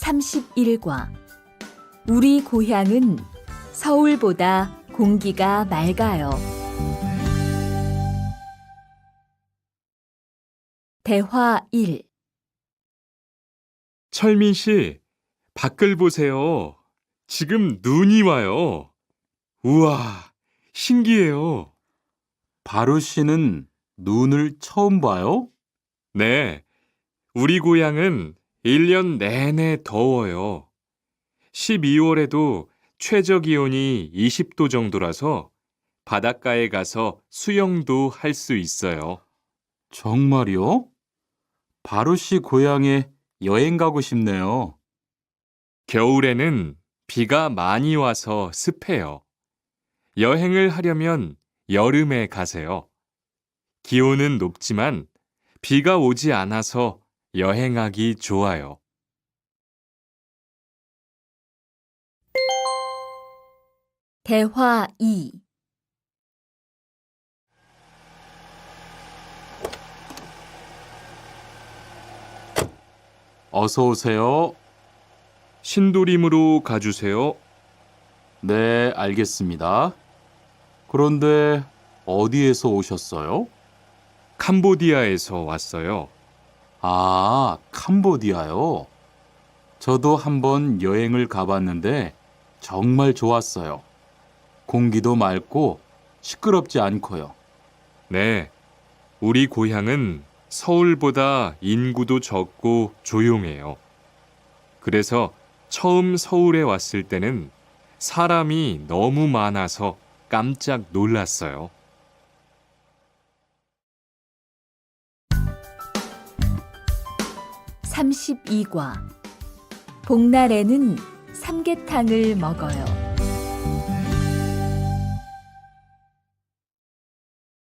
31과 우리 고향은 서울보다 공기가 맑아요. 대화 1. 철민 씨, 밖을 보세요. 지금 눈이 와요. 우와, 신기해요. 바로 씨는 눈을 처음 봐요? 네, 우리 고향은 1년 내내 더워요. 12월에도 최저 기온이 20도 정도라서 바닷가에 가서 수영도 할 수 있어요. 정말요? 바로 씨 고향에 여행 가고 싶네요. 겨울에는 비가 많이 와서 습해요. 여행을 하려면 여름에 가세요. 기온은 높지만 비가 오지 않아서 여행하기 좋아요. 대화 2. 어서 오세요. 신도림으로 가주세요. 네, 알겠습니다. 그런데 어디에서 오셨어요? 캄보디아에서 왔어요. 아, 캄보디아요. 저도 한번 여행을 가봤는데 정말 좋았어요. 공기도 맑고 시끄럽지 않고요. 네, 우리 고향은 서울보다 인구도 적고 조용해요. 그래서 처음 서울에 왔을 때는 사람이 너무 많아서 깜짝 놀랐어요. 32과 복날에는 삼계탕을 먹어요.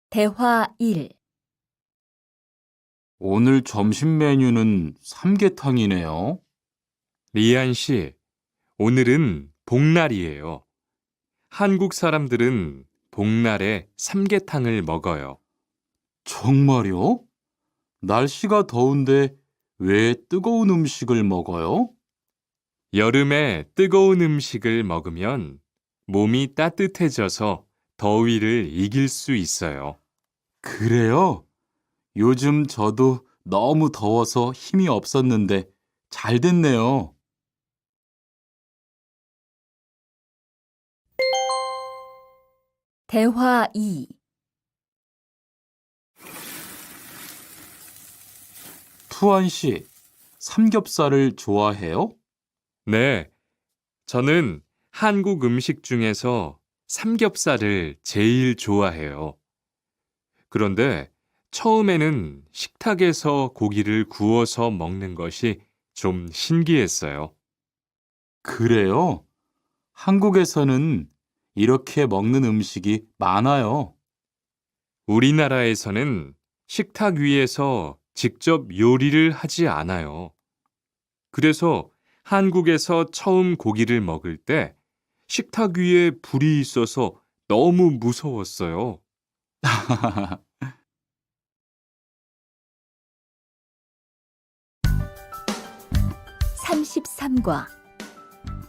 대화 1. 오늘 점심 메뉴는 삼계탕이네요. 리안 씨, 오늘은 복날이에요. 한국 사람들은 복날에 삼계탕을 먹어요. 정말요? 날씨가 더운데 왜 뜨거운 음식을 먹어요? 여름에 뜨거운 음식을 먹으면 몸이 따뜻해져서 더위를 이길 수 있어요. 그래요? 요즘 저도 너무 더워서 힘이 없었는데 잘 됐네요. 대화 2. 투안 씨, 삼겹살을 좋아해요? 네, 저는 한국 음식 중에서 삼겹살을 제일 좋아해요. 그런데 처음에는 식탁에서 고기를 구워서 먹는 것이 좀 신기했어요. 그래요? 한국에서는 이렇게 먹는 음식이 많아요. 우리나라에서는 식탁 위에서 직접 요리를 하지 않아요. 그래서 한국에서 처음 고기를 먹을 때 식탁 위에 불이 있어서 너무 무서웠어요. 33과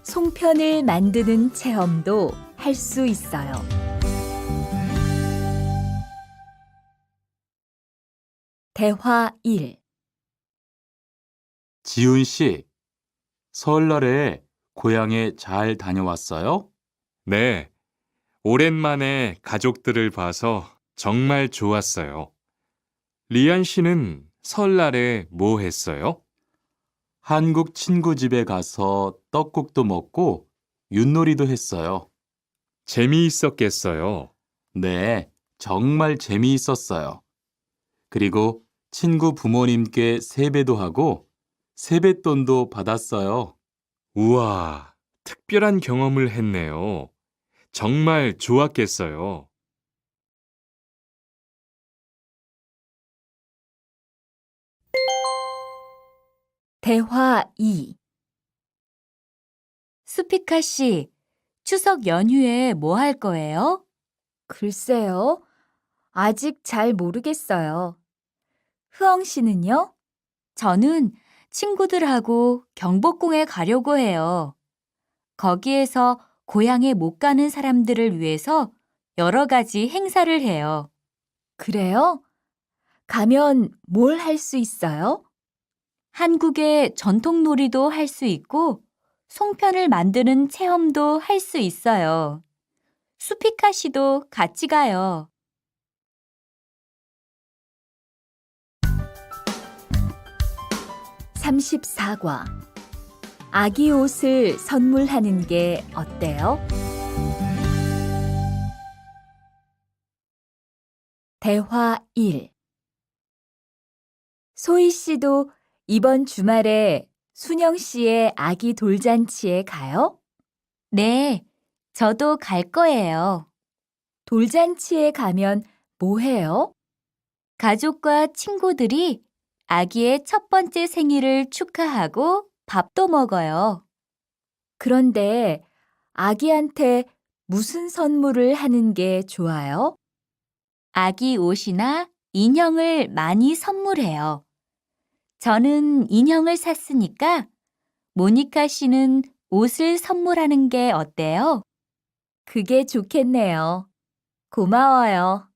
송편을 만드는 체험도 할 수 있어요. 대화 1. 지훈 씨, 설날에 고향에 잘 다녀왔어요? 네, 오랜만에 가족들을 봐서 정말 좋았어요. 리안 씨는 설날에 뭐 했어요? 한국 친구 집에 가서 떡국도 먹고 윷놀이도 했어요. 재미있었겠어요. 네, 정말 재미있었어요. 그리고 친구 부모님께 세배도 하고 세뱃돈도 받았어요. 우와, 특별한 경험을 했네요. 정말 좋았겠어요. 대화 2. 수피카 씨, 추석 연휴에 뭐 할 거예요? 글쎄요. 아직 잘 모르겠어요. 흐엉 씨는요? 저는 친구들하고 경복궁에 가려고 해요. 거기에서 고향에 못 가는 사람들을 위해서 여러 가지 행사를 해요. 그래요? 가면 뭘 할 수 있어요? 한국의 전통 놀이도 할 수 있고, 송편을 만드는 체험도 할 수 있어요. 수피카 씨도 같이 가요. 34과 아기 옷을 선물하는 게 어때요? 대화 1. 소희 씨도 이번 주말에 순영 씨의 아기 돌잔치에 가요? 네, 저도 갈 거예요. 돌잔치에 가면 뭐 해요? 가족과 친구들이 아기의 첫 번째 생일을 축하하고 밥도 먹어요. 그런데 아기한테 무슨 선물을 하는 게 좋아요? 아기 옷이나 인형을 많이 선물해요. 저는 인형을 샀으니까 모니카 씨는 옷을 선물하는 게 어때요? 그게 좋겠네요. 고마워요.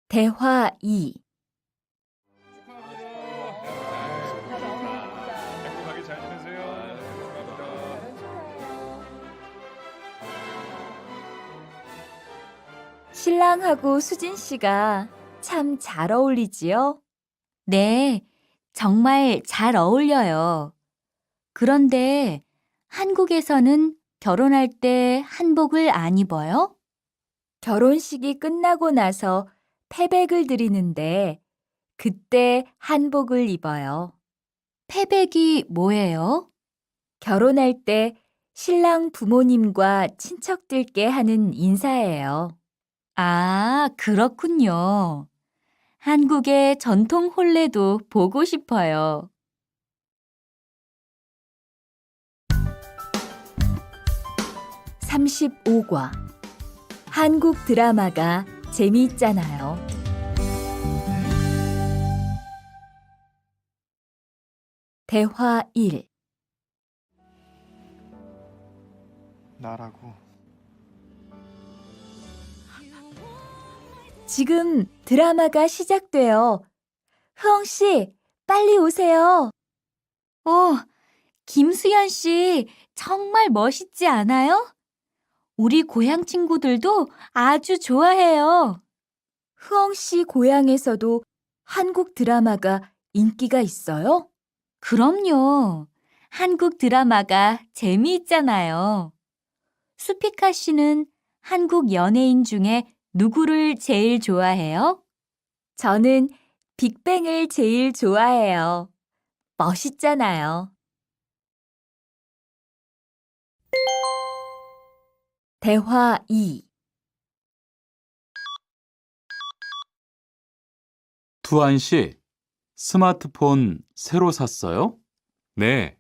대화 2. 행복하게 잘 지내세요. 신랑하고 수진 씨가 참 잘 어울리지요? 네, 정말 잘 어울려요. 그런데 한국에서는 결혼할 때 한복을 안 입어요? 결혼식이 끝나고 나서 패백을 드리는데 그때 한복을 입어요. 패백이 뭐예요? 결혼할 때 신랑 부모님과 친척들께 하는 인사예요. 아, 그렇군요. 한국의 전통 혼례도 보고 싶어요. 35과 한국 드라마가 재미있잖아요. 대화 1. 나라고. 지금 드라마가 시작돼요. 흐엉 씨, 빨리 오세요. 김수현 씨, 정말 멋있지 않아요? 우리 고향 친구들도 아주 좋아해요. 흐엉 씨 고향에서도 한국 드라마가 인기가 있어요? 그럼요. 한국 드라마가 재미있잖아요. 수피카 씨는 한국 연예인 중에 누구를 제일 좋아해요? 저는 빅뱅을 제일 좋아해요. 멋있잖아요. 대화 2. 투안 씨, 스마트폰 새로 샀어요? 네,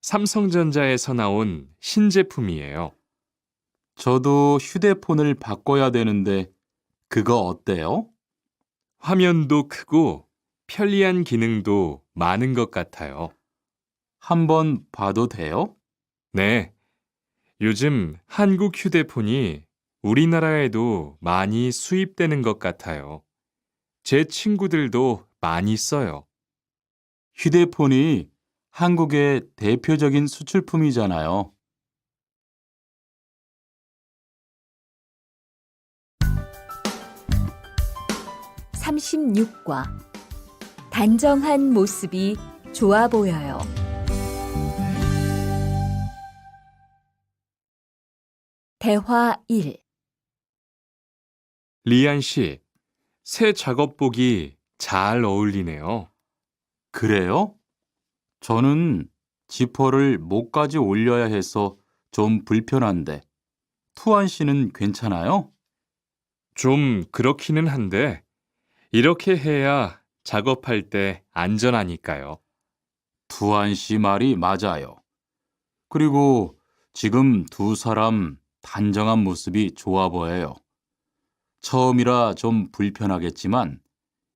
삼성전자에서 나온 신제품이에요. 저도 휴대폰을 바꿔야 되는데 그거 어때요? 화면도 크고 편리한 기능도 많은 것 같아요. 한번 봐도 돼요? 네, 요즘 한국 휴대폰이 우리나라에도 많이 수입되는 것 같아요. 제 친구들도 많이 써요. 휴대폰이 한국의 대표적인 수출품이잖아요. 36과 단정한 모습이 좋아 보여요. 대화 1. 리안 씨, 새 작업복이 잘 어울리네요. 그래요? 저는 지퍼를 목까지 올려야 해서 좀 불편한데, 투안 씨는 괜찮아요? 좀 그렇기는 한데, 이렇게 해야 작업할 때 안전하니까요. 투안 씨 말이 맞아요. 그리고 지금 두 사람 단정한 모습이 좋아 보여요. 처음이라 좀 불편하겠지만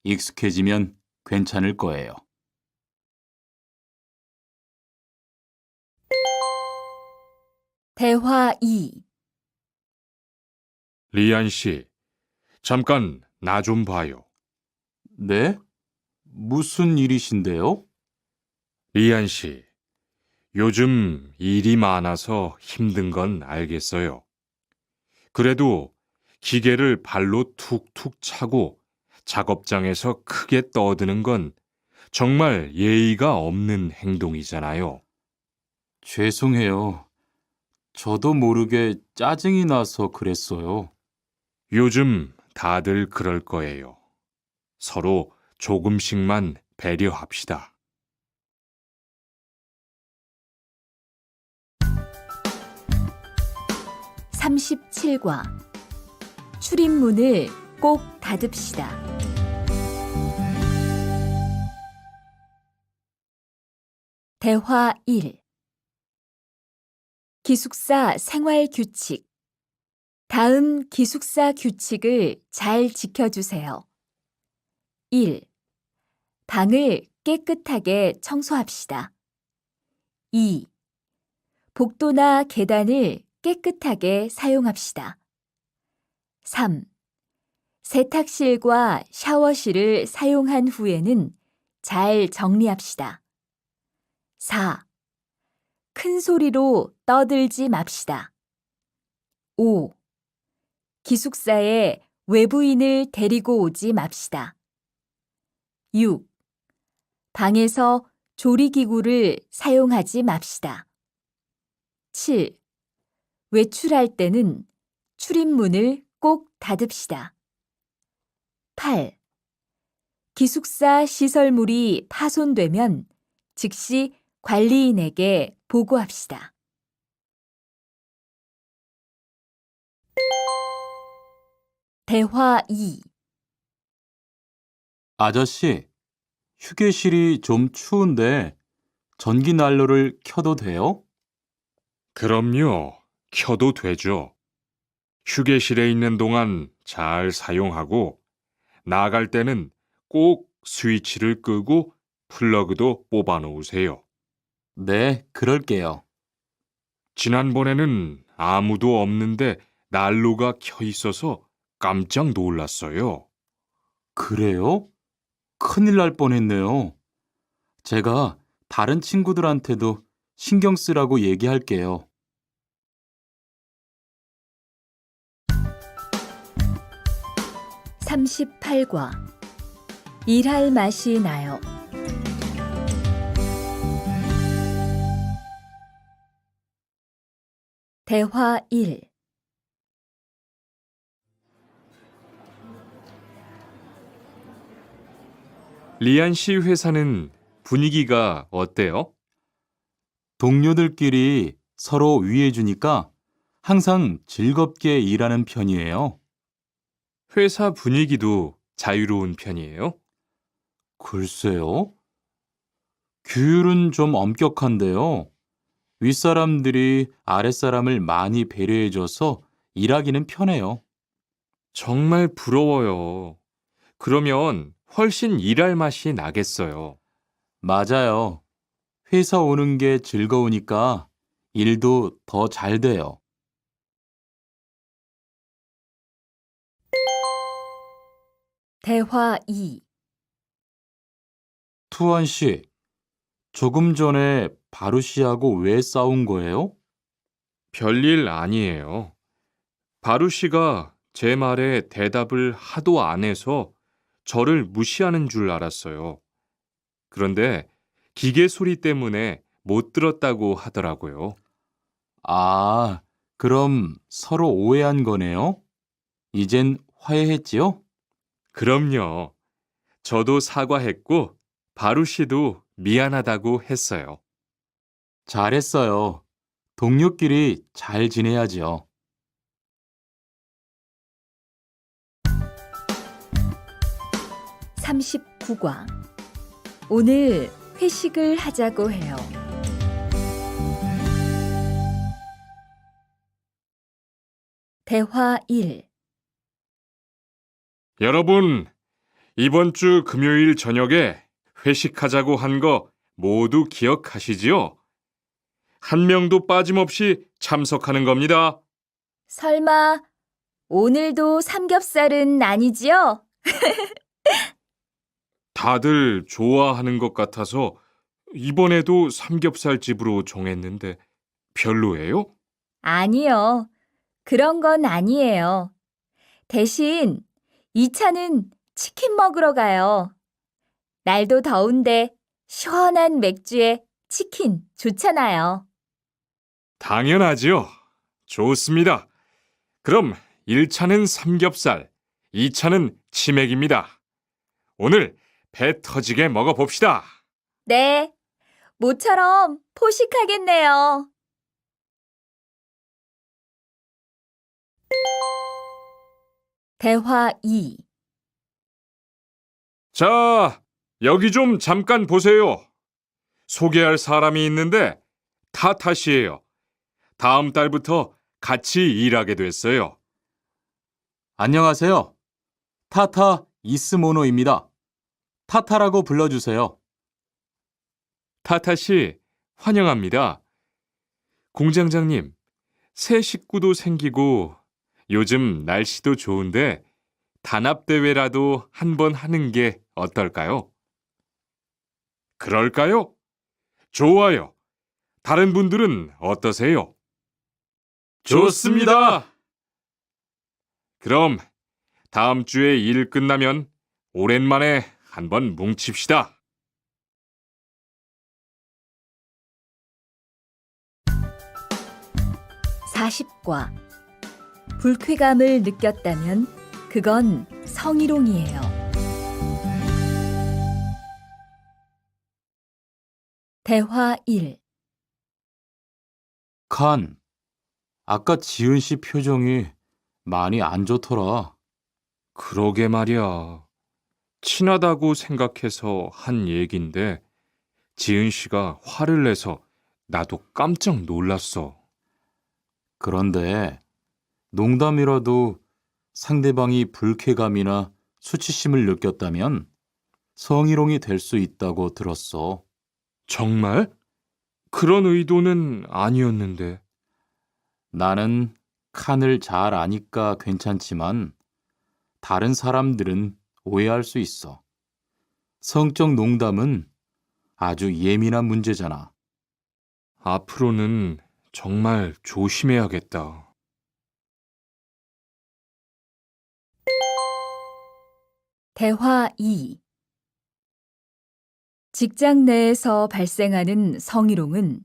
익숙해지면 괜찮을 거예요. 대화 2. 리안 씨, 잠깐 나 좀 봐요. 네? 무슨 일이신데요? 리안 씨, 요즘 일이 많아서 힘든 건 알겠어요. 그래도 기계를 발로 툭툭 차고 작업장에서 크게 떠드는 건 정말 예의가 없는 행동이잖아요. 죄송해요. 저도 모르게 짜증이 나서 그랬어요. 요즘 다들 그럴 거예요. 서로 조금씩만 배려합시다. (37과) 출입문을 꼭 닫읍시다. 대화 1. 기숙사 생활 규칙. 다음 기숙사 규칙을 잘 지켜주세요. 1. 방을 깨끗하게 청소합시다. 2. 복도나 계단을 깨끗하게 사용합시다. 3. 세탁실과 샤워실을 사용한 후에는 잘 정리합시다. 4. 큰 소리로 떠들지 맙시다. 5. 기숙사에 외부인을 데리고 오지 맙시다. 6. 방에서 조리기구를 사용하지 맙시다. 7. 외출할 때는 출입문을 꼭 닫읍시다. 8. 기숙사 시설물이 파손되면 즉시 관리인에게 보고합시다. 대화 2. 아저씨, 휴게실이 좀 추운데 전기 난로를 켜도 돼요? 그럼요. 켜도 되죠. 휴게실에 있는 동안 잘 사용하고 나갈 때는 꼭 스위치를 끄고 플러그도 뽑아 놓으세요. 네, 그럴게요. 지난번에는 아무도 없는데 난로가 켜 있어서 깜짝 놀랐어요. 그래요? 큰일 날 뻔했네요. 제가 다른 친구들한테도 신경 쓰라고 얘기할게요. (38과) 일할 맛이 나요. 대화 1. 리안 씨 회사는 분위기가 어때요? 동료들끼리 서로 위해주니까 항상 즐겁게 일하는 편이에요. 회사 분위기도 자유로운 편이에요? 글쎄요. 규율은 좀 엄격한데요. 윗사람들이 아랫사람을 많이 배려해줘서 일하기는 편해요. 정말 부러워요. 그러면 훨씬 일할 맛이 나겠어요. 맞아요. 회사 오는 게 즐거우니까 일도 더 잘 돼요. 대화 2. 투원 씨, 조금 전에 바루 씨하고 왜 싸운 거예요? 별일 아니에요. 바루 씨가 제 말에 대답을 하도 안 해서 저를 무시하는 줄 알았어요. 그런데 기계 소리 때문에 못 들었다고 하더라고요. 아, 그럼 서로 오해한 거네요? 이젠 화해했지요? 그럼요. 저도 사과했고 바루 씨도 미안하다고 했어요. 잘했어요. 동료끼리 잘 지내야죠. (39과) 오늘 회식을 하자고 해요. 대화 1. 여러분, 이번 주 금요일 저녁에 회식하자고 한 거 모두 기억하시지요? 한 명도 빠짐없이 참석하는 겁니다. 설마 오늘도 삼겹살은 아니지요? 다들 좋아하는 것 같아서 이번에도 삼겹살 집으로 정했는데 별로예요? 아니요. 그런 건 아니에요. 대신 2차는 치킨 먹으러 가요. 날도 더운데 시원한 맥주에 치킨 좋잖아요. 당연하지요. 좋습니다. 그럼 1차는 삼겹살, 2차는 치맥입니다. 오늘 배 터지게 먹어봅시다. 네, 모처럼 포식하겠네요. 대화 2. 자, 여기 좀 잠깐 보세요. 소개할 사람이 있는데 타타 씨예요. 다음 달부터 같이 일하게 됐어요. 안녕하세요. 타타 이스모노입니다. 타타라고 불러주세요. 타타 씨, 환영합니다. 공장장님, 새 식구도 생기고 요즘 날씨도 좋은데 단합대회라도 한번 하는 게 어떨까요? 그럴까요? 좋아요. 다른 분들은 어떠세요? 좋습니다. 그럼 다음 주에 일 끝나면 오랜만에 한번 뭉칩시다. (40과) 불쾌감을 느꼈다면 그건 성희롱이에요. 대화 1. 칸, 아까 지은 씨 표정이 많이 안 좋더라. 그러게 말이야. 친하다고 생각해서 한 얘긴데 지은 씨가 화를 내서 나도 깜짝 놀랐어. 그런데 농담이라도 상대방이 불쾌감이나 수치심을 느꼈다면 성희롱이 될 수 있다고 들었어. 정말? 그런 의도는 아니었는데. 나는 칸을 잘 아니까 괜찮지만 다른 사람들은 오해할 수 있어. 성적 농담은 아주 예민한 문제잖아. 앞으로는 정말 조심해야겠다. 대화 2. 직장 내에서 발생하는 성희롱은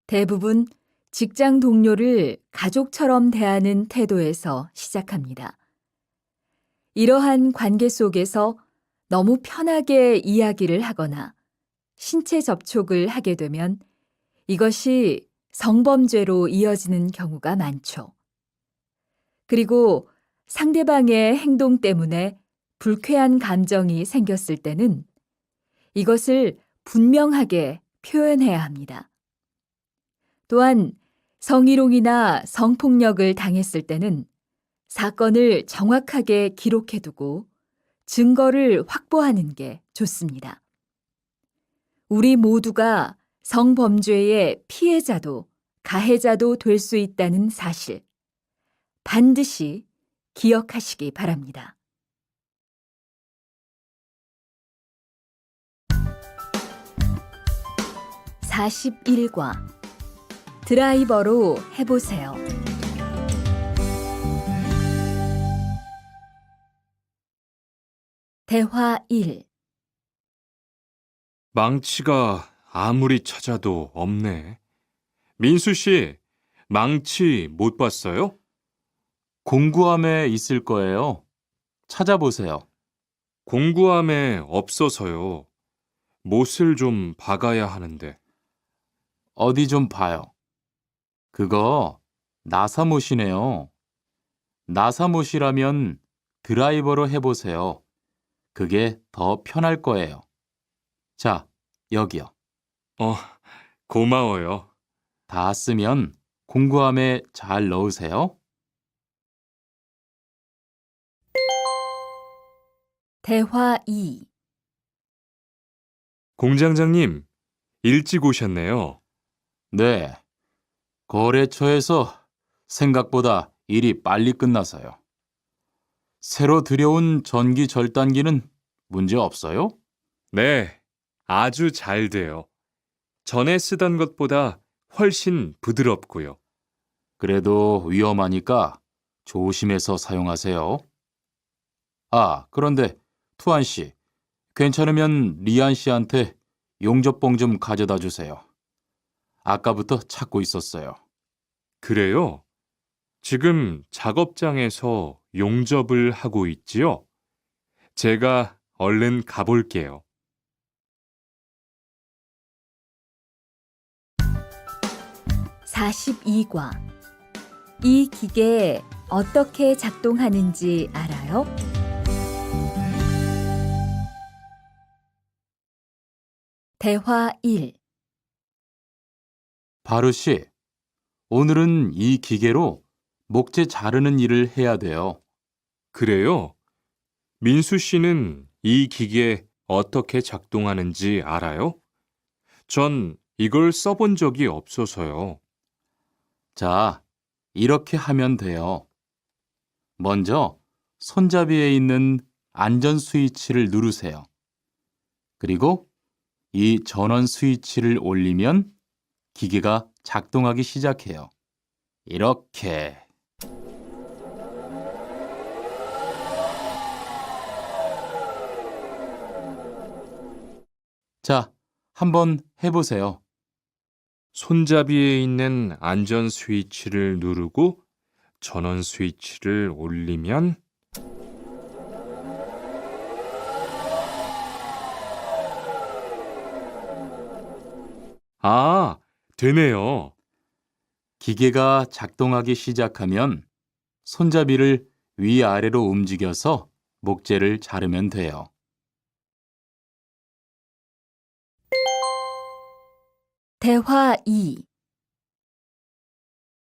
대부분 직장 동료를 가족처럼 대하는 태도에서 시작합니다. 이러한 관계 속에서 너무 편하게 이야기를 하거나 신체 접촉을 하게 되면 이것이 성범죄로 이어지는 경우가 많죠. 그리고 상대방의 행동 때문에 불쾌한 감정이 생겼을 때는 이것을 분명하게 표현해야 합니다. 또한 성희롱이나 성폭력을 당했을 때는 사건을 정확하게 기록해두고 증거를 확보하는 게 좋습니다. 우리 모두가 성범죄의 피해자도 가해자도 될 수 있다는 사실, 반드시 기억하시기 바랍니다. (41과) 드라이버로 해보세요. 대화 1. 망치가 아무리 찾아도 없네. 민수 씨, 망치 못 봤어요? 공구함에 있을 거예요. 찾아보세요. 공구함에 없어서요. 못을 좀 박아야 하는데. 어디 좀 봐요. 그거 나사못이네요. 나사못이라면 드라이버로 해보세요. 그게 더 편할 거예요. 자, 여기요. 고마워요. 다 쓰면 공구함에 잘 넣으세요. 대화 2. 공장장님, 일찍 오셨네요. 네. 거래처에서 생각보다 일이 빨리 끝나서요. 새로 들여온 전기 절단기는 문제 없어요? 네, 아주 잘 돼요. 전에 쓰던 것보다 훨씬 부드럽고요. 그래도 위험하니까 조심해서 사용하세요. 아, 그런데 투안 씨, 괜찮으면 리안 씨한테 용접봉 좀 가져다 주세요. 아까부터 찾고 있었어요. 그래요? 지금 작업장에서 용접을 하고 있지요? 제가 얼른 가볼게요. 42과. 이 기계 어떻게 작동하는지 알아요? 대화 1. 바르 씨, 오늘은 이 기계로 목재 자르는 일을 해야 돼요. 그래요? 민수 씨는 이 기계 어떻게 작동하는지 알아요? 전 이걸 써본 적이 없어서요. 자, 이렇게 하면 돼요. 먼저 손잡이에 있는 안전 스위치를 누르세요. 그리고 이 전원 스위치를 올리면 기계가 작동하기 시작해요. 이렇게. 자, 한번 해보세요. 손잡이에 있는 안전 스위치를 누르고 전원 스위치를 올리면 아, 되네요. 기계가 작동하기 시작하면 손잡이를 위아래로 움직여서 목재를 자르면 돼요. 대화 2.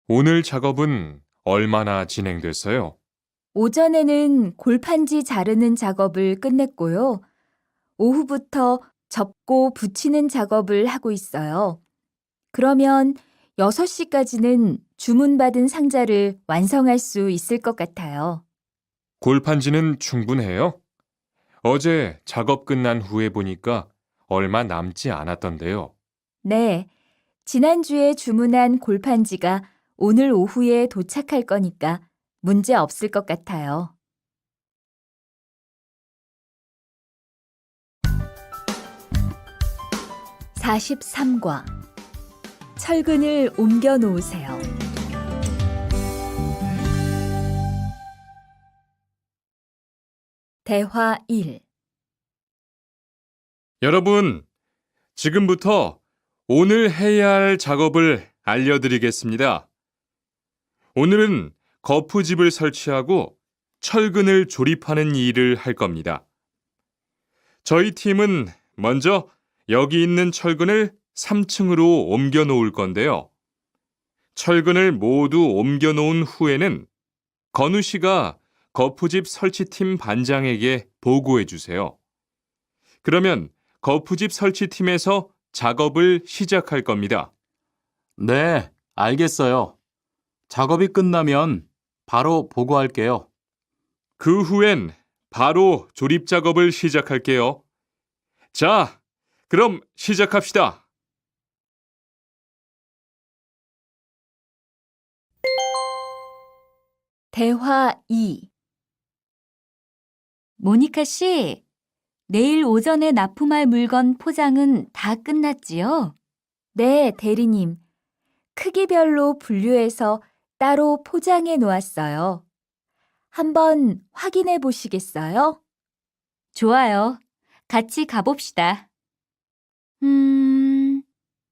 오늘 작업은 얼마나 진행됐어요? 오전에는 골판지 자르는 작업을 끝냈고요. 오후부터 접고 붙이는 작업을 하고 있어요. 그러면 6시까지는 주문받은 상자를 완성할 수 있을 것 같아요. 골판지는 충분해요? 어제 작업 끝난 후에 보니까 얼마 남지 않았던데요. 네, 지난주에 주문한 골판지가 오늘 오후에 도착할 거니까 문제 없을 것 같아요. 43과. 철근을 옮겨 놓으세요. 대화 1. 여러분, 지금부터 오늘 해야 할 작업을 알려드리겠습니다. 오늘은 거푸집을 설치하고 철근을 조립하는 일을 할 겁니다. 저희 팀은 먼저 여기 있는 철근을 3층으로 옮겨 놓을 건데요. 철근을 모두 옮겨 놓은 후에는 건우 씨가 거푸집 설치팀 반장에게 보고해 주세요. 그러면 거푸집 설치팀에서 작업을 시작할 겁니다. 네, 알겠어요. 작업이 끝나면 바로 보고할게요. 그 후엔 바로 조립 작업을 시작할게요. 자, 그럼 시작합시다. 대화 2. 모니카 씨, 내일 오전에 납품할 물건 포장은 다 끝났지요? 네, 대리님. 크기별로 분류해서 따로 포장해 놓았어요. 한번 확인해 보시겠어요? 좋아요. 같이 가봅시다.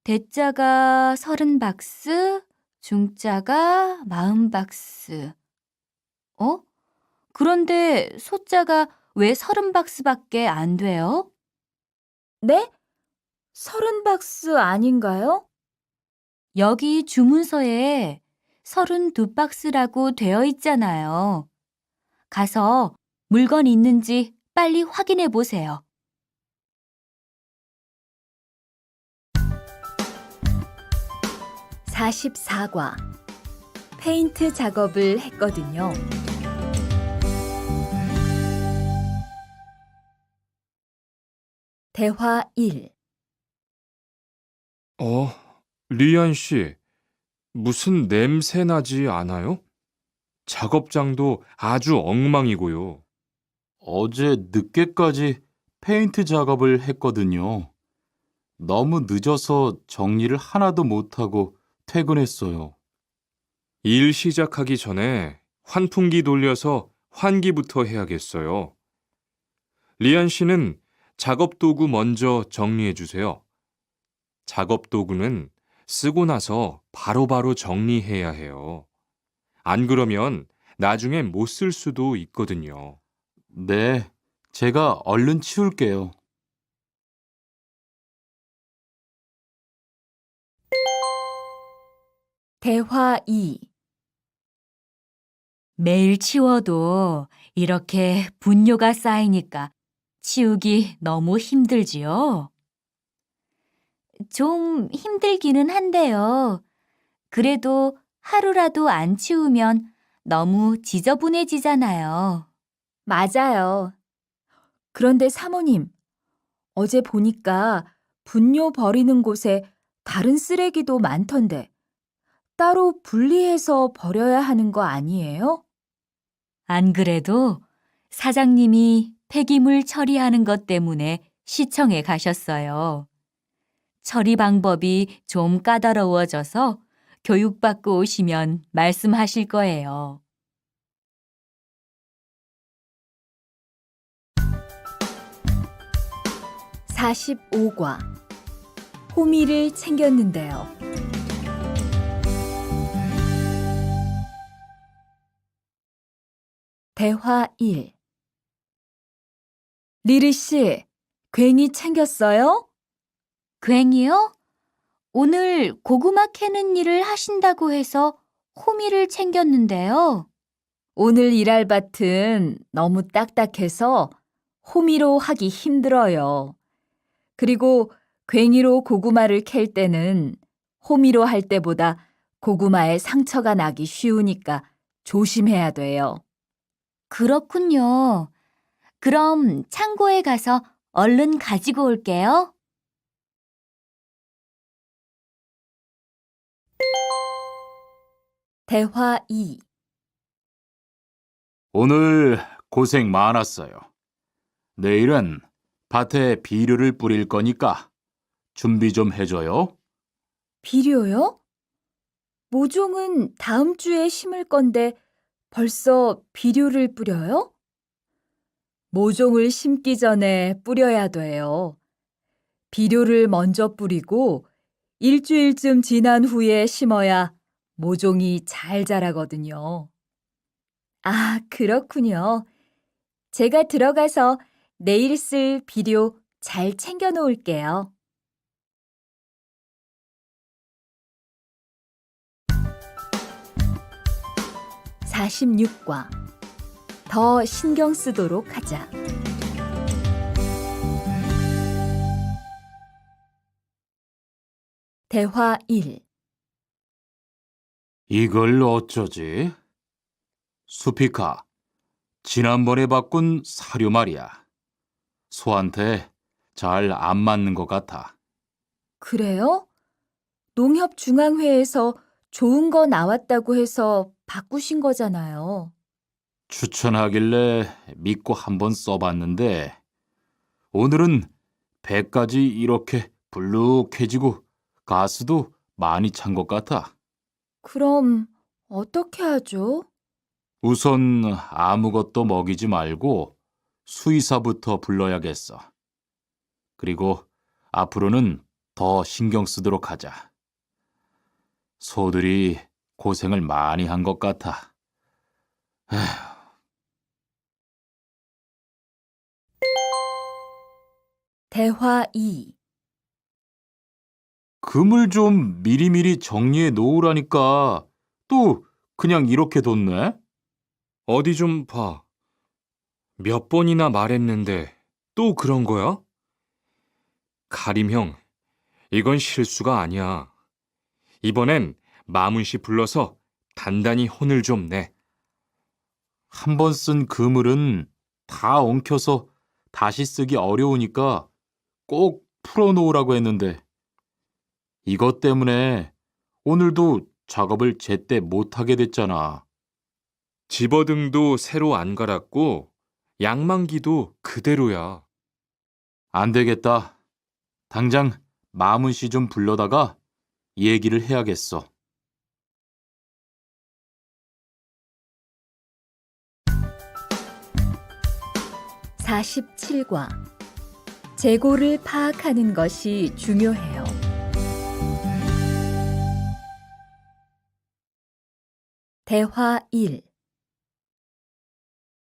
대자가 30박스, 중자가 40박스. 그런데 소자가 왜 30박스밖에 안 돼요? 네? 30박스 아닌가요? 여기 주문서에 32박스라고 되어 있잖아요. 가서 물건 있는지 빨리 확인해 보세요. (44과) 페인트 작업을 했거든요. 대화 1. 리안 씨, 무슨 냄새 나지 않아요? 작업장도 아주 엉망이고요. 어제 늦게까지 페인트 작업을 했거든요. 너무 늦어서 정리를 하나도 못하고 퇴근했어요. 일 시작하기 전에 환풍기 돌려서 환기부터 해야겠어요. 리안 씨는 작업 도구 먼저 정리해 주세요. 작업 도구는 쓰고 나서 바로바로 정리해야 해요. 안 그러면 나중에 못 쓸 수도 있거든요. 네, 제가 얼른 치울게요. 대화 2. 매일 치워도 이렇게 분뇨가 쌓이니까 치우기 너무 힘들지요? 좀 힘들기는 한데요. 그래도 하루라도 안 치우면 너무 지저분해지잖아요. 맞아요. 그런데 사모님, 어제 보니까 분뇨 버리는 곳에 다른 쓰레기도 많던데 따로 분리해서 버려야 하는 거 아니에요? 안 그래도 사장님이 폐기물 처리하는 것 때문에 시청에 가셨어요. 처리 방법이 좀 까다로워져서 교육받고 오시면 말씀하실 거예요. (45과) 호미를 챙겼는데요. 대화 1. 리리 씨, 괭이 챙겼어요? 괭이요? 오늘 고구마 캐는 일을 하신다고 해서 호미를 챙겼는데요. 오늘 일할 밭은 너무 딱딱해서 호미로 하기 힘들어요. 그리고 괭이로 고구마를 캘 때는 호미로 할 때보다 고구마에 상처가 나기 쉬우니까 조심해야 돼요. 그렇군요. 그럼 창고에 가서 얼른 가지고 올게요. 대화 2. 오늘 고생 많았어요. 내일은 밭에 비료를 뿌릴 거니까 준비 좀 해줘요. 비료요? 모종은 다음 주에 심을 건데 벌써 비료를 뿌려요? 모종을 심기 전에 뿌려야 돼요. 비료를 먼저 뿌리고 일주일쯤 지난 후에 심어야 모종이 잘 자라거든요. 아, 그렇군요. 제가 들어가서 내일 쓸 비료 잘 챙겨 놓을게요. (46과) 더 신경 쓰도록 하자. 대화 1. 이걸 어쩌지? 수피카, 지난번에 바꾼 사료 말이야. 소한테 잘 안 맞는 것 같아. 그래요? 농협중앙회에서 좋은 거 나왔다고 해서 바꾸신 거잖아요. 추천하길래 믿고 한번 써봤는데 오늘은 배까지 이렇게 불룩해지고 가스도 많이 찬 것 같아. 그럼 어떻게 하죠? 우선 아무것도 먹이지 말고 수의사부터 불러야겠어. 그리고 앞으로는 더 신경 쓰도록 하자. 소들이 고생을 많이 한 것 같아. 대화 2. 금을 좀 미리미리 정리해 놓으라니까 또 그냥 이렇게 뒀네? 어디 좀 봐. 몇 번이나 말했는데 또 그런 거야? 가림 형, 이건 실수가 아니야. 이번엔 마문 씨 불러서 단단히 혼을 좀 내. 한 번 쓴 그물은 다 엉켜서 다시 쓰기 어려우니까 꼭 풀어놓으라고 했는데 이것 때문에 오늘도 작업을 제때 못하게 됐잖아. 집어등도 새로 안 갈았고 양만기도 그대로야. 안 되겠다. 당장 마문 씨 좀 불러다가 얘기를 해야겠어. (47과) 재고를 파악하는 것이 중요해요. 대화 1.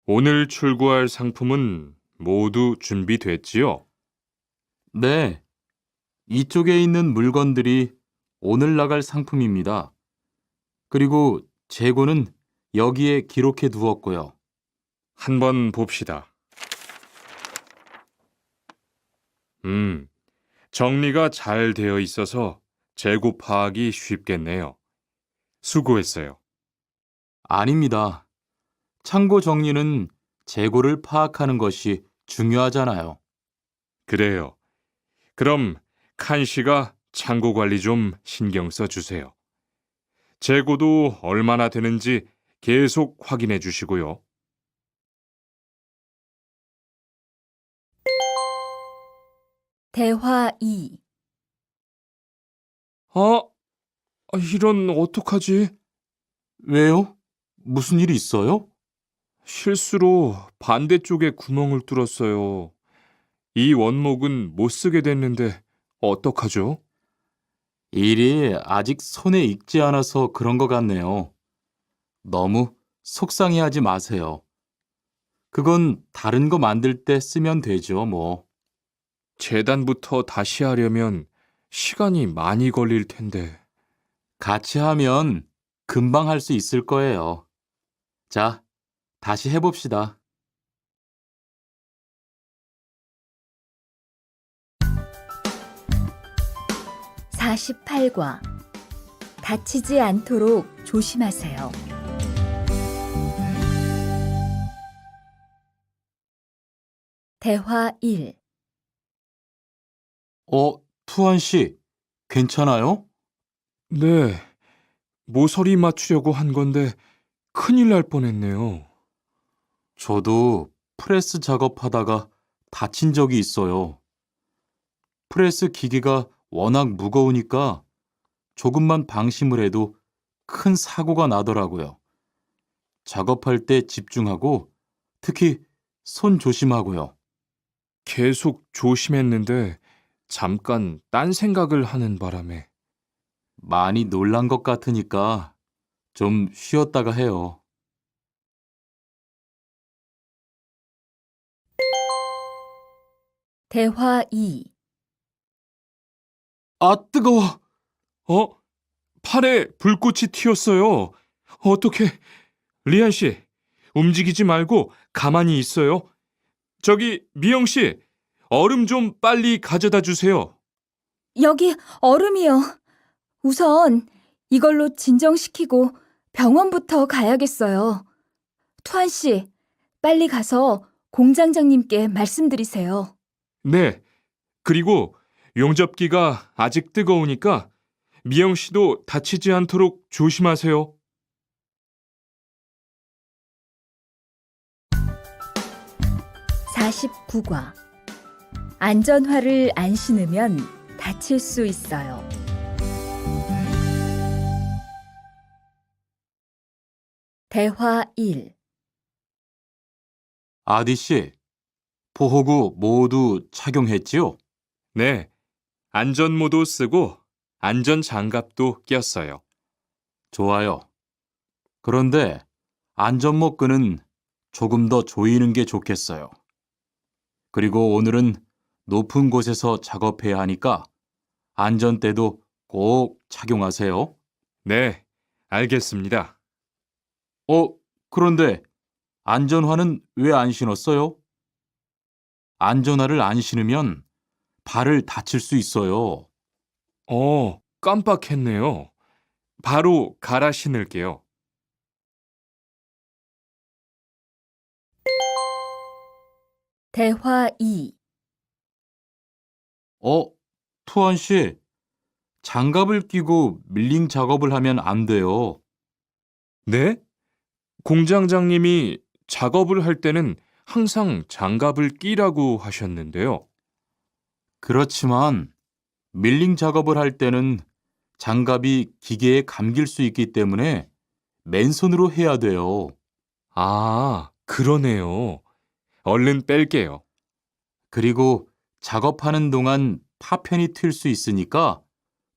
오늘 출고할 상품은 모두 준비됐지요? 네, 이쪽에 있는 물건들이 오늘 나갈 상품입니다. 그리고 재고는 여기에 기록해 두었고요. 한번 봅시다. 정리가 잘 되어 있어서 재고 파악이 쉽겠네요. 수고했어요. 아닙니다. 창고 정리는 재고를 파악하는 것이 중요하잖아요. 그래요. 그럼 칸 씨가 창고 관리 좀 신경 써 주세요. 재고도 얼마나 되는지 계속 확인해 주시고요. 대화 2. 이런 어떡하지? 왜요? 무슨 일이 있어요? 실수로 반대쪽에 구멍을 뚫었어요. 이 원목은 못 쓰게 됐는데 어떡하죠? 일이 아직 손에 익지 않아서 그런 것 같네요. 너무 속상해하지 마세요. 그건 다른 거 만들 때 쓰면 되죠, 뭐. 재단부터 다시 하려면 시간이 많이 걸릴 텐데. 같이 하면 금방 할 수 있을 거예요. 자, 다시 해봅시다. (48과) 다치지 않도록 조심하세요. 대화 1. 투한 씨, 괜찮아요? 네, 모서리 맞추려고 한 건데 큰일 날 뻔했네요. 저도 프레스 작업하다가 다친 적이 있어요. 프레스 기계가 워낙 무거우니까 조금만 방심을 해도 큰 사고가 나더라고요. 작업할 때 집중하고 특히 손 조심하고요. 계속 조심했는데 잠깐 딴 생각을 하는 바람에. 많이 놀란 것 같으니까 좀 쉬었다가 해요. 대화 2. 아, 뜨거워! 팔에 불꽃이 튀었어요. 어떻게? 리안 씨, 움직이지 말고 가만히 있어요. 저기 미영 씨, 얼음 좀 빨리 가져다 주세요. 여기 얼음이요. 우선 이걸로 진정시키고 병원부터 가야겠어요. 투한 씨, 빨리 가서 공장장님께 말씀드리세요. 네, 그리고 용접기가 아직 뜨거우니까 미영 씨도 다치지 않도록 조심하세요. (49과) 안전화를 안 신으면 다칠 수 있어요. 대화 1. 아디 씨, 보호구 모두 착용했지요? 네, 안전모도 쓰고 안전장갑도 꼈어요. 좋아요. 그런데 안전모 끈은 조금 더 조이는 게 좋겠어요. 그리고 오늘은 높은 곳에서 작업해야 하니까 안전대도 꼭 착용하세요. 네, 알겠습니다. 그런데 안전화는 왜 안 신었어요? 안전화를 안 신으면 발을 다칠 수 있어요. 깜빡했네요. 바로 갈아 신을게요. 대화 2. 투원 씨, 장갑을 끼고 밀링 작업을 하면 안 돼요. 네? 공장장님이 작업을 할 때는 항상 장갑을 끼라고 하셨는데요. 그렇지만 밀링 작업을 할 때는 장갑이 기계에 감길 수 있기 때문에 맨손으로 해야 돼요. 아, 그러네요. 얼른 뺄게요. 그리고 작업하는 동안 파편이 튈 수 있으니까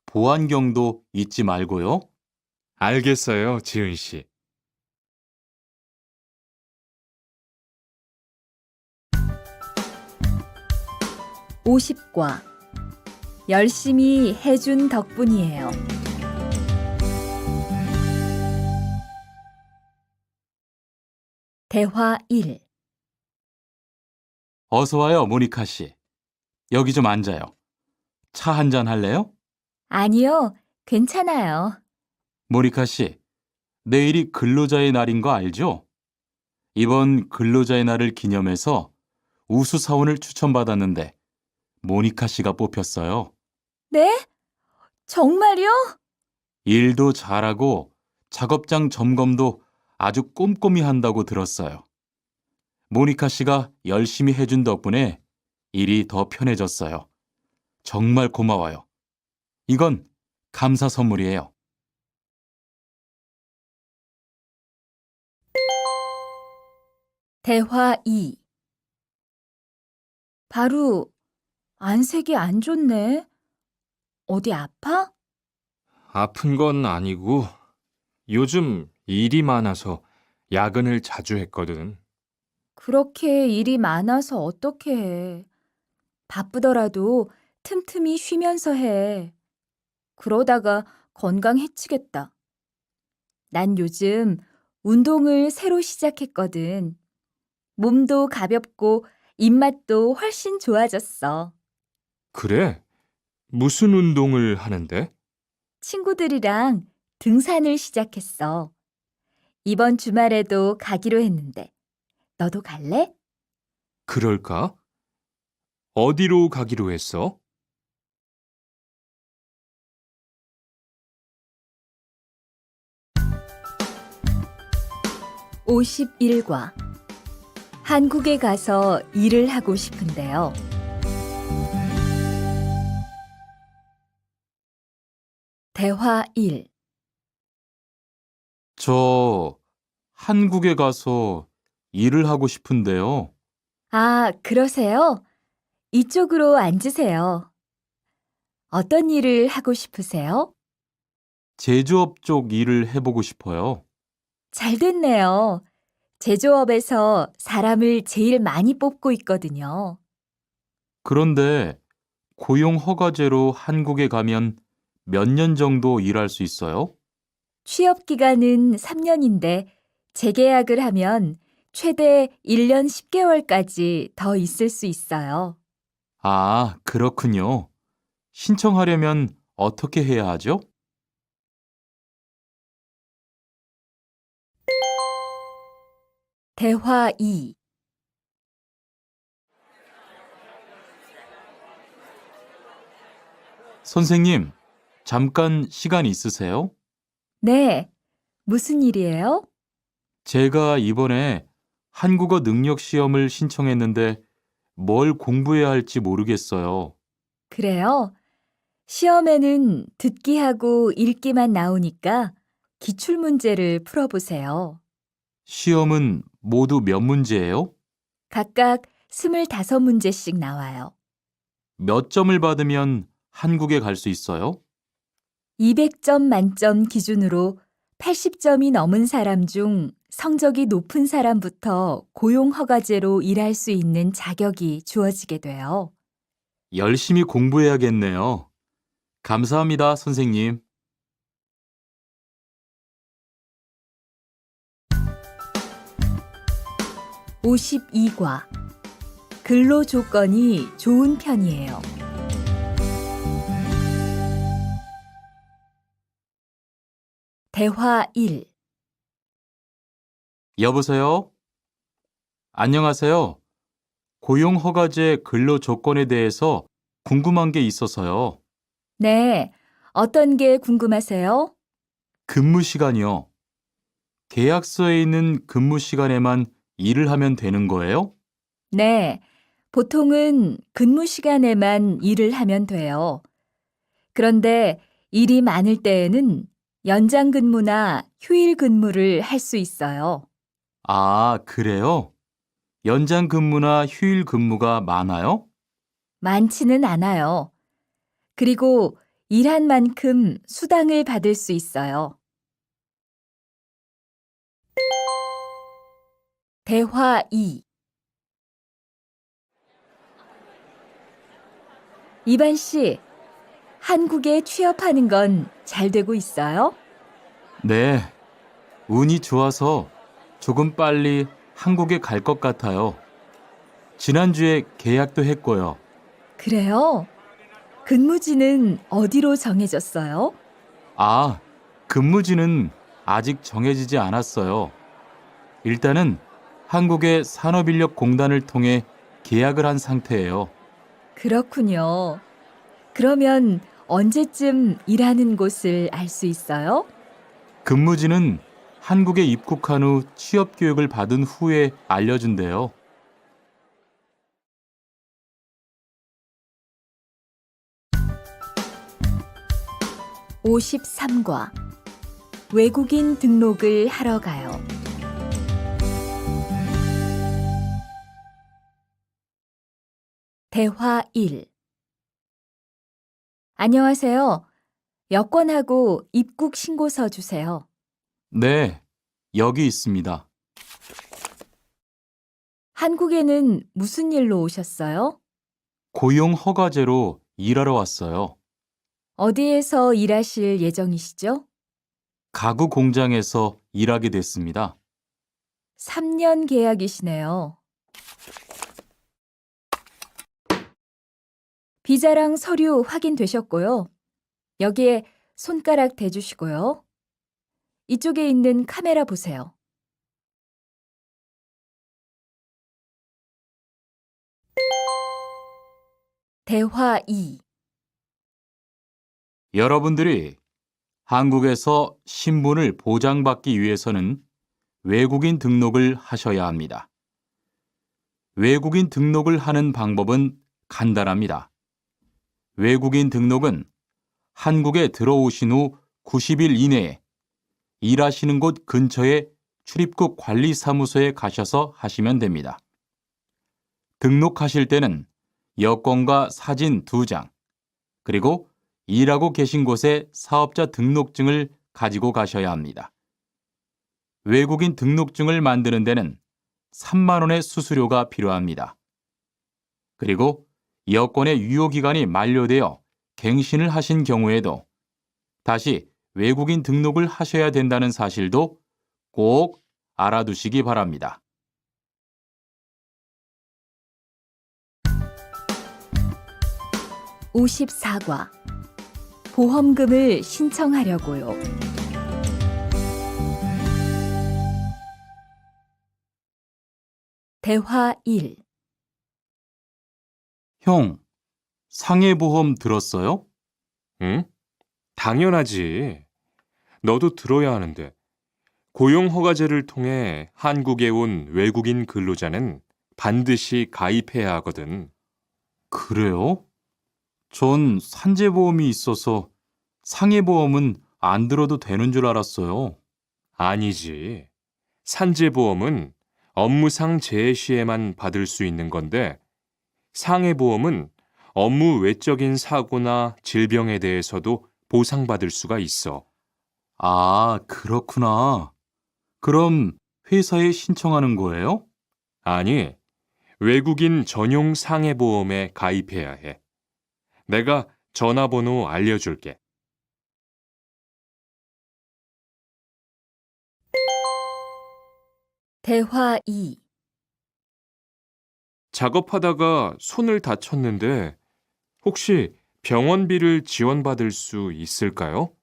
보안경도 잊지 말고요. 알겠어요, 지은 씨. (50과) 열심히 해준 덕분이에요. 대화 1. 어서 와요, 모니카 씨. 여기 좀 앉아요. 차 한잔 할래요? 아니요, 괜찮아요. 모니카 씨, 내일이 근로자의 날인 거 알죠? 이번 근로자의 날을 기념해서 우수사원을 추천받았는데 모니카 씨가 뽑혔어요. 네? 정말요? 일도 잘하고 작업장 점검도 아주 꼼꼼히 한다고 들었어요. 모니카 씨가 열심히 해준 덕분에 일이 더 편해졌어요. 정말 고마워요. 이건 감사 선물이에요. 대화 2. 바로 안색이 안 좋네. 어디 아파? 아픈 건 아니고 요즘 일이 많아서 야근을 자주 했거든. 그렇게 일이 많아서 어떻게 해. 바쁘더라도 틈틈이 쉬면서 해. 그러다가 건강 해치겠다. 난 요즘 운동을 새로 시작했거든. 몸도 가볍고 입맛도 훨씬 좋아졌어. 그래? 무슨 운동을 하는데? 친구들이랑 등산을 시작했어. 이번 주말에도 가기로 했는데, 너도 갈래? 그럴까? 어디로 가기로 했어? (51과) 한국에 가서 일을 하고 싶은데요. 대화 1. 저 한국에 가서 일을 하고 싶은데요. 아, 그러세요? 이쪽으로 앉으세요. 어떤 일을 하고 싶으세요? 제조업 쪽 일을 해보고 싶어요. 잘 됐네요. 제조업에서 사람을 제일 많이 뽑고 있거든요. 그런데 고용 허가제로 한국에 가면 몇 년 정도 일할 수 있어요? 취업 기간은 3년인데 재계약을 하면 최대 1년 10개월까지 더 있을 수 있어요. 아, 그렇군요. 신청하려면 어떻게 해야 하죠? 대화 2. 선생님, 잠깐 시간 있으세요? 네, 무슨 일이에요? 제가 이번에 한국어 능력 시험을 신청했는데 뭘 공부해야 할지 모르겠어요. 그래요? 시험에는 듣기하고 읽기만 나오니까 기출문제를 풀어보세요. 시험은 모두 몇 문제예요? 각각 25문제씩 나와요. 몇 점을 받으면 한국에 갈 수 있어요? 200점 만점 기준으로 80점이 넘은 사람 중 성적이 높은 사람부터 고용허가제로 일할 수 있는 자격이 주어지게 돼요. 열심히 공부해야겠네요. 감사합니다, 선생님. 52과 근로 조건이 좋은 편이에요. 대화 1. 여보세요? 안녕하세요. 고용허가제 근로 조건에 대해서 궁금한 게 있어서요. 네, 어떤 게 궁금하세요? 근무 시간이요. 계약서에 있는 근무 시간에만 일을 하면 되는 거예요? 네, 보통은 근무 시간에만 일을 하면 돼요. 그런데 일이 많을 때에는 연장 근무나 휴일 근무를 할 수 있어요. 아, 그래요? 연장 근무나 휴일 근무가 많아요? 많지는 않아요. 그리고 일한 만큼 수당을 받을 수 있어요. 대화 2. 이반 씨, 한국에 취업하는 건 잘 되고 있어요? 네, 운이 좋아서 조금 빨리 한국에 갈 것 같아요. 지난주에 계약도 했고요. 그래요? 근무지는 어디로 정해졌어요? 아, 근무지는 아직 정해지지 않았어요. 일단은 한국의 산업인력공단을 통해 계약을 한 상태예요. 그렇군요. 그러면 언제쯤 일하는 곳을 알 수 있어요? 근무지는 한국에 입국한 후 취업 교육을 받은 후에 알려준대요. 53과 외국인 등록을 하러 가요. 대화 1. 안녕하세요. 여권하고 입국 신고서 주세요. 네, 여기 있습니다. 한국에는 무슨 일로 오셨어요? 고용 허가제로 일하러 왔어요. 어디에서 일하실 예정이시죠? 가구 공장에서 일하게 됐습니다. 3년 계약이시네요. 비자랑 서류 확인되셨고요. 여기에 손가락 대주시고요. 이쪽에 있는 카메라 보세요. 대화 2. 여러분들이 한국에서 신분을 보장받기 위해서는 외국인 등록을 하셔야 합니다. 외국인 등록을 하는 방법은 간단합니다. 외국인 등록은 한국에 들어오신 후 90일 이내에 일하시는 곳 근처의 출입국 관리사무소에 가셔서 하시면 됩니다. 등록하실 때는 여권과 사진 2장, 그리고 일하고 계신 곳의 사업자 등록증을 가지고 가셔야 합니다. 외국인 등록증을 만드는 데는 3만 원의 수수료가 필요합니다. 그리고 여권의 유효기간이 만료되어 갱신을 하신 경우에도 다시 외국인 등록을 하셔야 된다는 사실도 꼭 알아두시기 바랍니다. 54과 보험금을 신청하려고요. 대화 1. 형, 상해보험 들었어요? 응? 당연하지. 너도 들어야 하는데. 고용허가제를 통해 한국에 온 외국인 근로자는 반드시 가입해야 하거든. 그래요? 전 산재보험이 있어서 상해보험은 안 들어도 되는 줄 알았어요. 아니지. 산재보험은 업무상 재해 시에만 받을 수 있는 건데, 상해보험은 업무 외적인 사고나 질병에 대해서도 보상받을 수가 있어. 아, 그렇구나. 그럼 회사에 신청하는 거예요? 아니, 외국인 전용 상해보험에 가입해야 해. 내가 전화번호 알려줄게. 대화 2. 작업하다가 손을 다쳤는데 혹시 병원비를 지원받을 수 있을까요?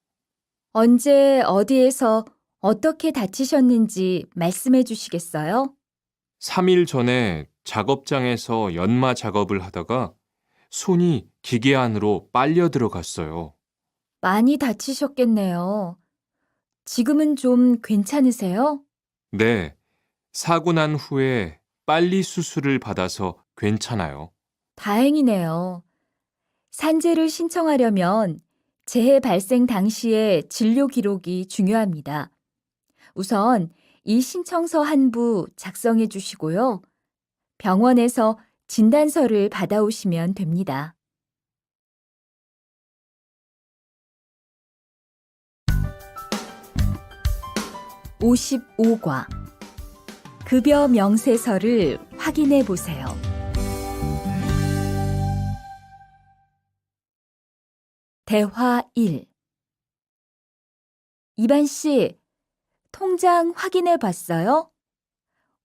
언제 어디에서 어떻게 다치셨는지 말씀해 주시겠어요? 3일 전에 작업장에서 연마 작업을 하다가 손이 기계 안으로 빨려 들어갔어요. 많이 다치셨겠네요. 지금은 좀 괜찮으세요? 네, 사고 난 후에 빨리 수술을 받아서 괜찮아요. 다행이네요. 산재를 신청하려면 재해 발생 당시의 진료 기록이 중요합니다. 우선 이 신청서 한 부 작성해 주시고요. 병원에서 진단서를 받아오시면 됩니다. (55과) 급여 명세서를 확인해 보세요. 대화 1. 이반 씨, 통장 확인해 봤어요?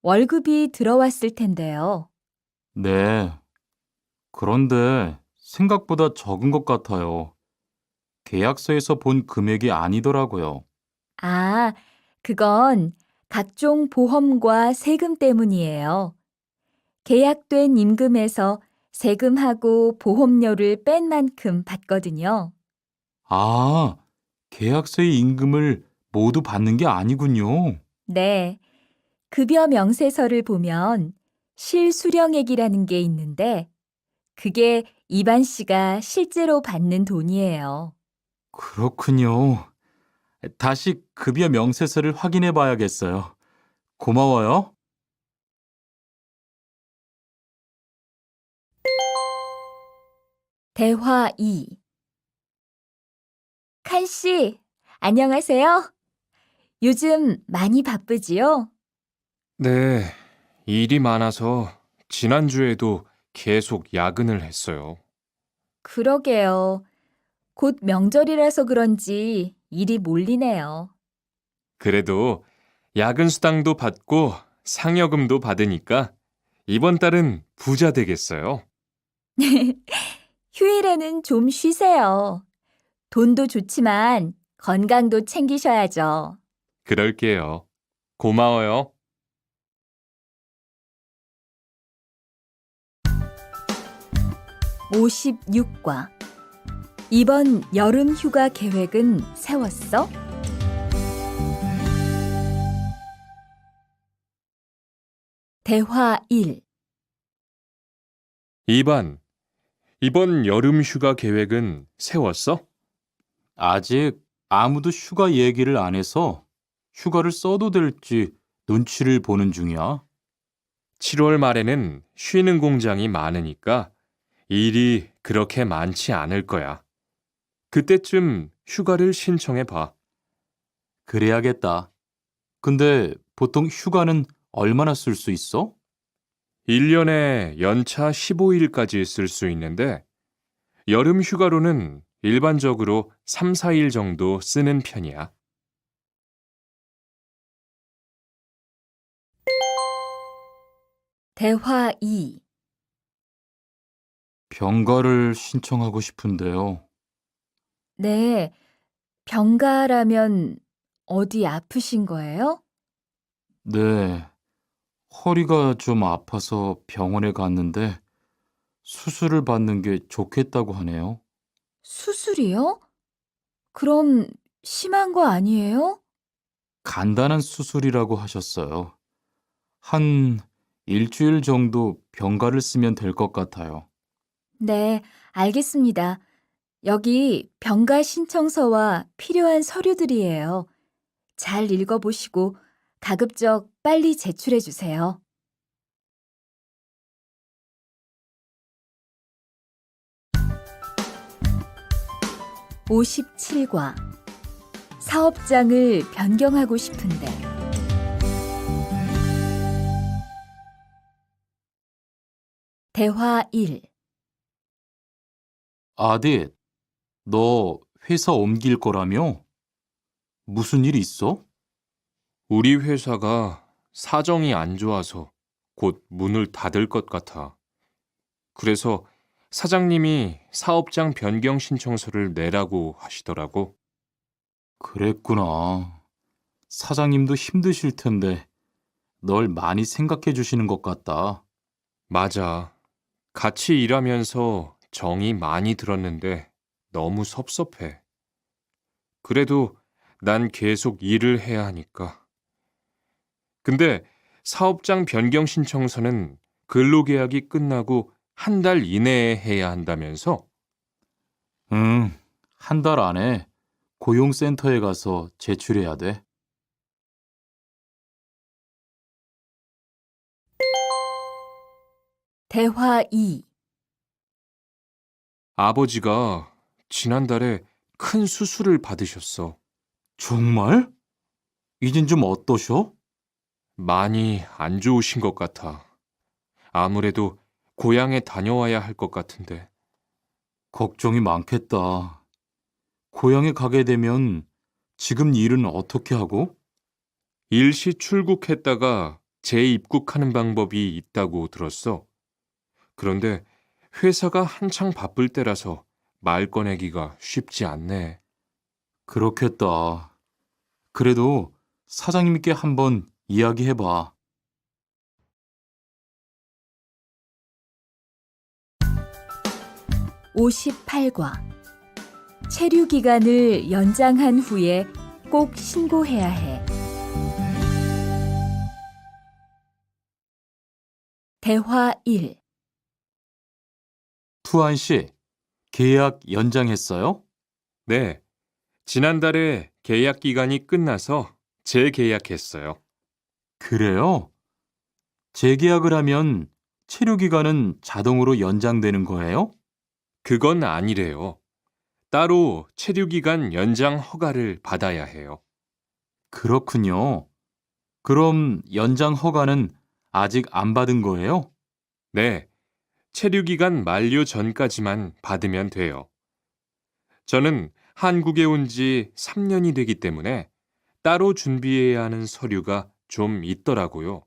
월급이 들어왔을 텐데요. 네. 그런데 생각보다 적은 것 같아요. 계약서에서 본 금액이 아니더라고요. 아, 그건 각종 보험과 세금 때문이에요. 계약된 임금에서 세금하고 보험료를 뺀 만큼 받거든요. 아, 계약서의 임금을 모두 받는 게 아니군요. 네, 급여 명세서를 보면 실수령액이라는 게 있는데 그게 이반 씨가 실제로 받는 돈이에요. 그렇군요. 다시 급여 명세서를 확인해 봐야겠어요. 고마워요. 대화 2. 칸 씨, 안녕하세요. 요즘 많이 바쁘지요? 네, 일이 많아서 지난주에도 계속 야근을 했어요. 그러게요. 곧 명절이라서 그런지 일이 몰리네요. 그래도 야근 수당도 받고 상여금도 받으니까 이번 달은 부자 되겠어요. 휴일에는 좀 쉬세요. 돈도 좋지만 건강도 챙기셔야죠. 그럴게요. 고마워요. (56과) 이번 여름 휴가 계획은 세웠어? 대화 1. 이번 여름 휴가 계획은 세웠어? 아직 아무도 휴가 얘기를 안 해서 휴가를 써도 될지 눈치를 보는 중이야. 7월 말에는 쉬는 공장이 많으니까 일이 그렇게 많지 않을 거야. 그때쯤 휴가를 신청해 봐. 그래야겠다. 근데 보통 휴가는 얼마나 쓸 수 있어? 1년에 연차 15일까지 쓸 수 있는데 여름 휴가로는 일반적으로 3, 4일 정도 쓰는 편이야. 대화 2. 병가를 신청하고 싶은데요. 네, 병가라면 어디 아프신 거예요? 네, 허리가 좀 아파서 병원에 갔는데 수술을 받는 게 좋겠다고 하네요. 수술이요? 그럼 심한 거 아니에요? 간단한 수술이라고 하셨어요. 한 일주일 정도 병가를 쓰면 될 것 같아요. 네, 알겠습니다. 여기 병가 신청서와 필요한 서류들이에요. 잘 읽어보시고 가급적 빨리 제출해 주세요. (57과) 사업장을 변경하고 싶은데. 대화 1. 아딧, 너 회사 옮길 거라며? 무슨 일 있어? 우리 회사가 사정이 안 좋아서 곧 문을 닫을 것 같아. 그래서 사장님이 사업장 변경 신청서를 내라고 하시더라고. 그랬구나. 사장님도 힘드실 텐데 널 많이 생각해 주시는 것 같다. 맞아. 같이 일하면서 정이 많이 들었는데 너무 섭섭해. 그래도 난 계속 일을 해야 하니까. 근데 사업장 변경 신청서는 근로계약이 끝나고 한 달 이내에 해야 한다면서? 응, 한 달 안에 고용센터에 가서 제출해야 돼. 대화 2. 아버지가 지난달에 큰 수술을 받으셨어. 정말? 이젠 좀 어떠셔? 많이 안 좋으신 것 같아. 아무래도 고향에 다녀와야 할 것 같은데. 걱정이 많겠다. 고향에 가게 되면 지금 일은 어떻게 하고? 일시 출국했다가 재입국하는 방법이 있다고 들었어. 그런데 회사가 한창 바쁠 때라서 말 꺼내기가 쉽지 않네. 그렇겠다. 그래도 사장님께 한번 이야기해봐. 58과 체류 기간을 연장한 후에 꼭 신고해야 해. 대화 1. 투안 씨, 계약 연장했어요? 네, 지난달에 계약 기간이 끝나서 재계약했어요. 그래요? 재계약을 하면 체류 기간은 자동으로 연장되는 거예요? 그건 아니래요. 따로 체류 기간 연장 허가를 받아야 해요. 그렇군요. 그럼 연장 허가는 아직 안 받은 거예요? 네, 체류 기간 만료 전까지만 받으면 돼요. 저는 한국에 온 지 3년이 되기 때문에 따로 준비해야 하는 서류가 좀 있더라고요.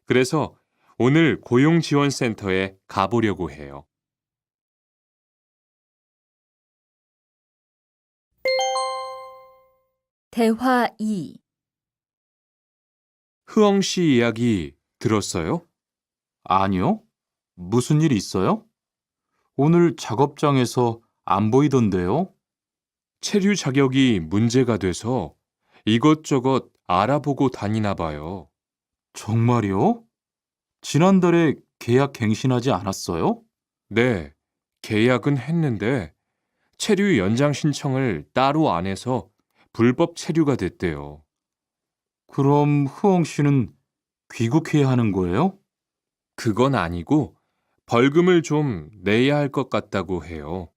그래서 오늘 고용지원센터에 가보려고 해요. 대화 2. 흐엉 씨 이야기 들었어요? 아니요. 무슨 일 있어요? 오늘 작업장에서 안 보이던데요? 체류 자격이 문제가 돼서 이것저것 알아보고 다니나 봐요. 정말요? 지난달에 계약 갱신하지 않았어요? 네, 계약은 했는데 체류 연장 신청을 따로 안 해서 불법 체류가 됐대요. 그럼 흐엉 씨는 귀국해야 하는 거예요? 그건 아니고 벌금을 좀 내야 할 것 같다고 해요.